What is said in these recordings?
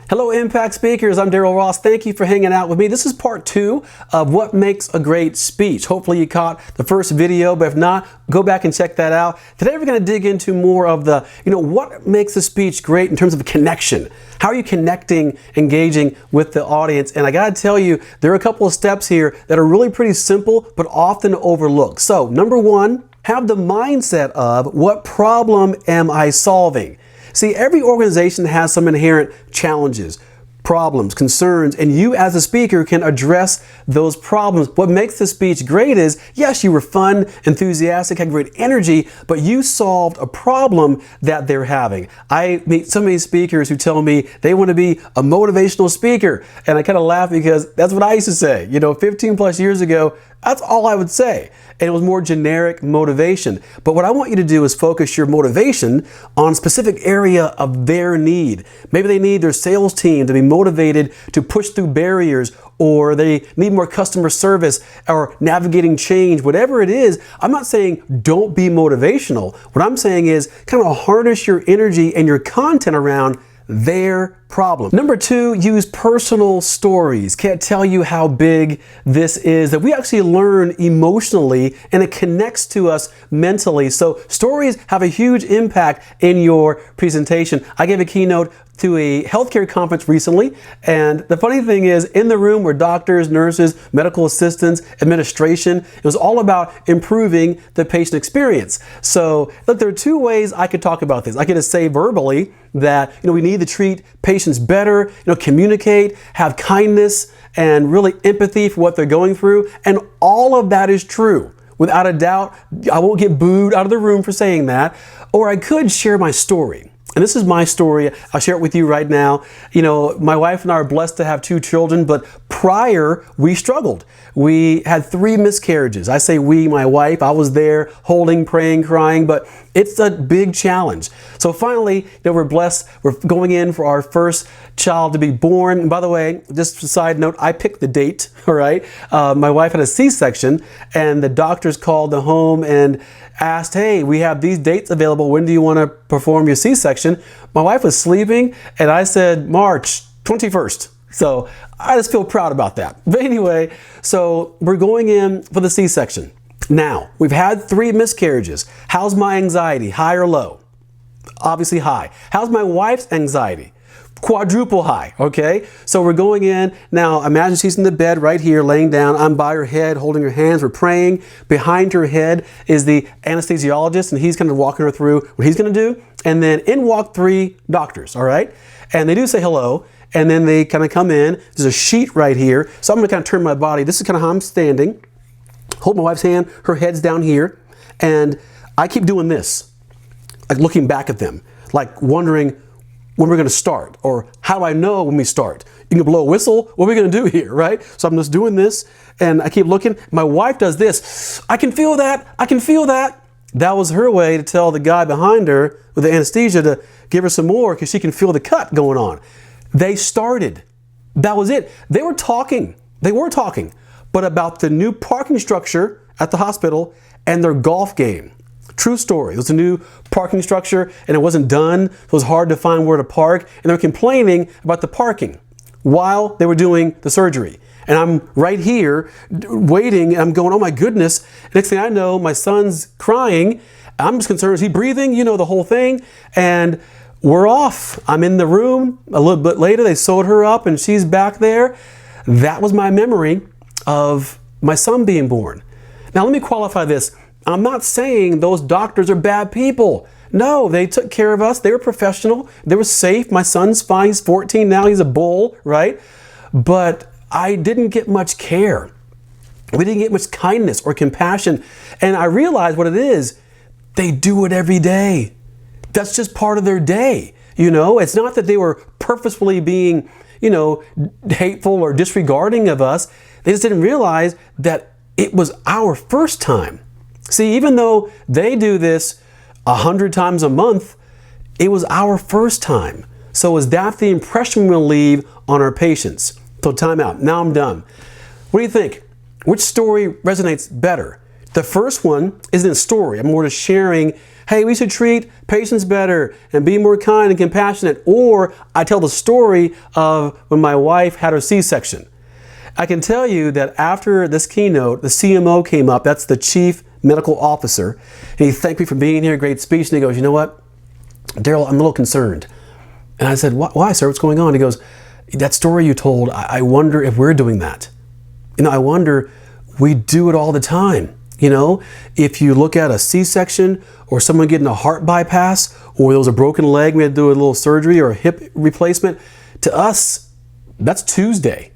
Hello, Impact Speakers. I'm Daryl Ross. Thank you for hanging out with me. This is part 2 of what makes a great speech. Hopefully you caught the first video, but if not, go back and check that out. Today we're going to dig into more of the, what makes a speech great in terms of connection. How are you connecting, engaging with the audience? And I got to tell you, there are a couple of steps here that are really pretty simple, but often overlooked. So, number 1, have the mindset of what problem am I solving? See, every organization has some inherent challenges, problems, concerns, and you as a speaker can address those problems. What makes the speech great is, yes, you were fun, enthusiastic, had great energy, but you solved a problem that they're having. I meet so many speakers who tell me they want to be a motivational speaker, and I kind of laugh because that's what I used to say. 15 plus years ago, that's all I would say. And it was more generic motivation. But what I want you to do is focus your motivation on a specific area of their need. Maybe they need their sales team to be motivated to push through barriers, or they need more customer service or navigating change, whatever it is. I'm not saying don't be motivational. What I'm saying is kind of harness your energy and your content around their problem. Number 2, use personal stories. Can't tell you how big this is, that we actually learn emotionally and it connects to us mentally. So stories have a huge impact in your presentation. I gave a keynote to a healthcare conference recently, and the funny thing is, in the room were doctors, nurses, medical assistants, administration. It was all about improving the patient experience. So look, there are 2 ways I could talk about this. I could just say verbally that we need to treat patients better, communicate, have kindness, and really empathy for what they're going through, and all of that is true. Without a doubt, I won't get booed out of the room for saying that. Or I could share my story. And this is my story. I'll share it with you right now. My wife and I are blessed to have 2 children, but prior, we struggled. We had 3 miscarriages. I say we, my wife. I was there holding, praying, crying, but it's a big challenge. So finally, we're blessed. We're going in for our first child to be born. And by the way, just a side note, I picked the date, all right? My wife had a C-section, and the doctors called the home and asked, hey, we have these dates available. When do you want to perform your C-section? My wife was sleeping, and I said, March 21st. So I just feel proud about that. But anyway, so we're going in for the C-section. Now, we've had 3 miscarriages. How's my anxiety? High or low? Obviously high. How's my wife's anxiety? Quadruple high, okay? So we're going in. Now, imagine she's in the bed right here, laying down. I'm by her head, holding her hands. We're praying. Behind her head is the anesthesiologist, and he's kind of walking her through what he's going to do. And then in walk 3 doctors, all right? And they do say hello, and then they kind of come in. There's a sheet right here. So I'm going to kind of turn my body. This is kind of how I'm standing. Hold my wife's hand. Her head's down here. And I keep doing this, like looking back at them, like wondering, when we're going to start, or how do I know when we start? You can blow a whistle. What are we going to do here, right? So I'm just doing this, and I keep looking. My wife does this. I can feel that. I can feel that. That was her way to tell the guy behind her with the anesthesia to give her some more because she can feel the cut going on. They started. That was it. They were talking. But about the new parking structure at the hospital and their golf game. True story. It was a new parking structure and it wasn't done. It was hard to find where to park. And they're complaining about the parking while they were doing the surgery. And I'm right here waiting. And I'm going, oh my goodness. Next thing I know, my son's crying. I'm just concerned, is he breathing? The whole thing. And we're off. I'm in the room. A little bit later, they sewed her up and she's back there. That was my memory of my son being born. Now, let me qualify this. I'm not saying those doctors are bad people. No, they took care of us. They were professional. They were safe. My son's fine. He's 14 now. He's a bull, right? But I didn't get much care. We didn't get much kindness or compassion. And I realized what it is. They do it every day. That's just part of their day. It's not that they were purposefully being, hateful or disregarding of us. They just didn't realize that it was our first time. See, even though they do this 100 times a month, it was our first time. So is that the impression we'll leave on our patients? So time out. Now I'm done. What do you think? Which story resonates better? The first one isn't a story. I'm more just sharing, hey, we should treat patients better and be more kind and compassionate. Or I tell the story of when my wife had her C-section. I can tell you that after this keynote, the CMO came up, that's the Chief Medical Officer, and he thanked me for being here, great speech, and he goes, you know what, Daryl, I'm a little concerned. And I said, why, sir, what's going on? He goes, that story you told, I wonder if we're doing that. I wonder, we do it all the time. If you look at a C-section or someone getting a heart bypass, or there was a broken leg, we had to do a little surgery or a hip replacement, to us, that's Tuesday.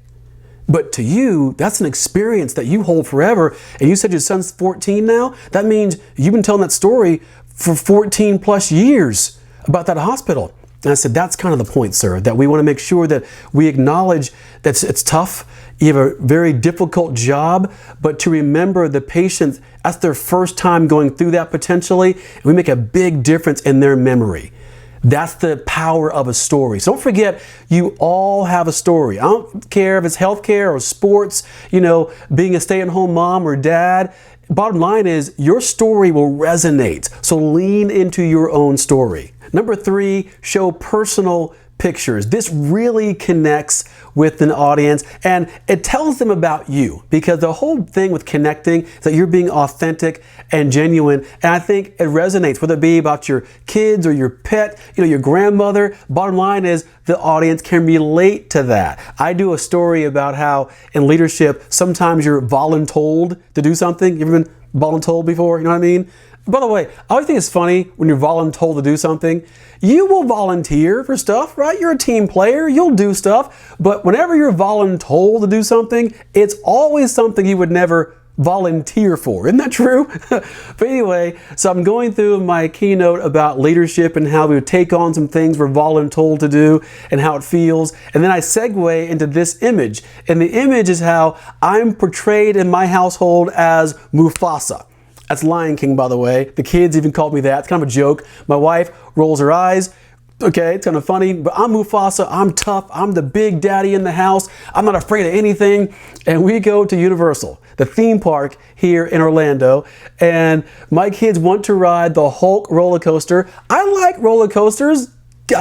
But to you, that's an experience that you hold forever. And you said your son's 14 now? That means you've been telling that story for 14 plus years about that hospital. And I said, that's kind of the point, sir, that we want to make sure that we acknowledge that it's tough. You have a very difficult job, but to remember the patient, that's their first time going through that potentially, and we make a big difference in their memory. That's the power of a story. So don't forget, you all have a story. I don't care if it's healthcare or sports, being a stay-at-home mom or dad. Bottom line is your story will resonate. So lean into your own story. Number 3, show personal pictures. This really connects with an audience and it tells them about you, because the whole thing with connecting is that you're being authentic and genuine. And I think it resonates, whether it be about your kids or your pet, your grandmother. Bottom line is the audience can relate to that. I do a story about how in leadership, sometimes you're voluntold to do something. You ever been voluntold before? You know what I mean? By the way, I always think it's funny when you're voluntold to do something. You will volunteer for stuff, right? You're a team player, you'll do stuff. But whenever you're voluntold to do something, it's always something you would never volunteer for. Isn't that true? But anyway, so I'm going through my keynote about leadership and how we would take on some things we're voluntold to do and how it feels. And then I segue into this image. And the image is how I'm portrayed in my household as Mufasa. That's Lion King, by the way. The kids even called me that. It's kind of a joke. My wife rolls her eyes. Okay, it's kind of funny, but I'm Mufasa. I'm tough. I'm the big daddy in the house. I'm not afraid of anything. And we go to Universal, the theme park here in Orlando. And my kids want to ride the Hulk roller coaster. I like roller coasters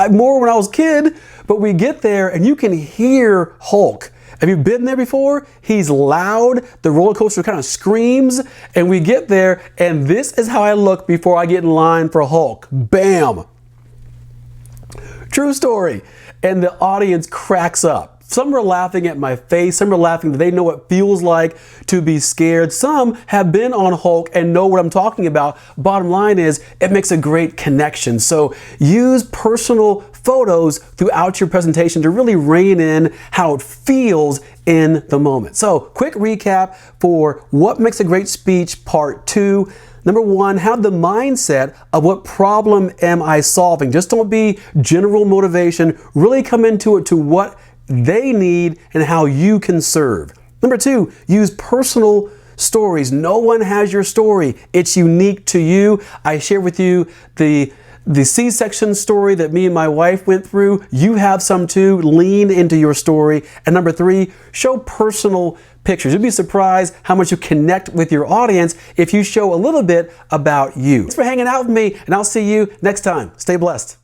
more when I was a kid, but we get there and you can hear Hulk. Have you been there before? He's loud. The roller coaster kind of screams. And we get there, and this is how I look before I get in line for Hulk. Bam! True story. And the audience cracks up. Some are laughing at my face. Some are laughing that they know what it feels like to be scared. Some have been on Hulk and know what I'm talking about. Bottom line is, it makes a great connection. So use personal photos throughout your presentation to really rein in how it feels in the moment. So quick recap for what makes a great speech, part 2. Number 1, have the mindset of what problem am I solving? Just don't be general motivation. Really come into it to what they need and how you can serve. Number 2, use personal stories. No one has your story. It's unique to you. I share with you the C-section story that me and my wife went through. You have some too. Lean into your story. And number 3, show personal pictures. You'll be surprised how much you connect with your audience if you show a little bit about you. Thanks for hanging out with me, and I'll see you next time. Stay blessed.